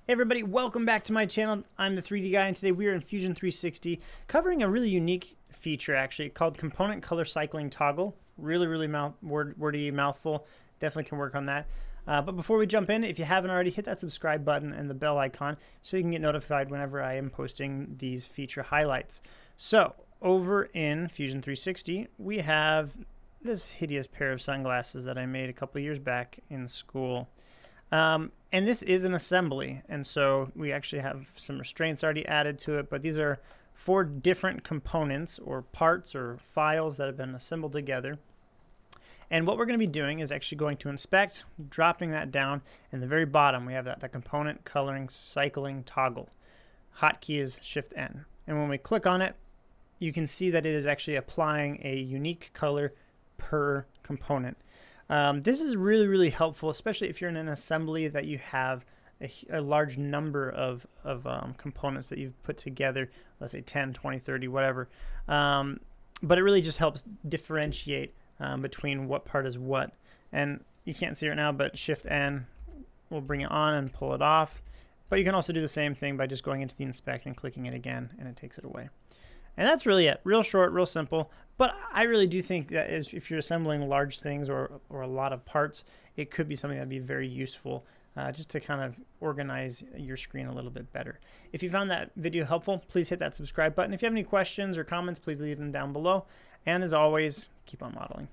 Hey everybody, welcome back to my channel. I'm the 3D guy, and today we are in Fusion 360 covering a really unique feature actually called component color cycling toggle. Really wordy mouthful. Definitely can work on that. But before we jump in, if you haven't already, hit that subscribe button and the bell icon so you can get notified whenever I am posting these feature highlights. So over in Fusion 360, we have this hideous pair of sunglasses that I made a couple years back in school. And this is an assembly, and so we actually have some restraints already added to it, but these are 4 different components or parts or files that have been assembled together. And what we're going to be doing is actually going to inspect, dropping that down, and the very bottom we have that component coloring cycling toggle. Hotkey is Shift N. And when we click on it, you can see that it is actually applying a unique color per component. This is really helpful, especially if you're in an assembly that you have a large number of components that you've put together, let's say 10, 20, 30, whatever. But it really just helps differentiate between what part is what. And you can't see it now, but Shift N will bring it on and pull it off. But you can also do the same thing by just going into the inspect and clicking it again, and it takes it away. And that's really it. Real short, real simple. But I really do think that if you're assembling large things or a lot of parts, it could be something that would be very useful just to kind of organize your screen a little bit better. If you found that video helpful, please hit that subscribe button. If you have any questions or comments, please leave them down below. And as always, keep on modeling.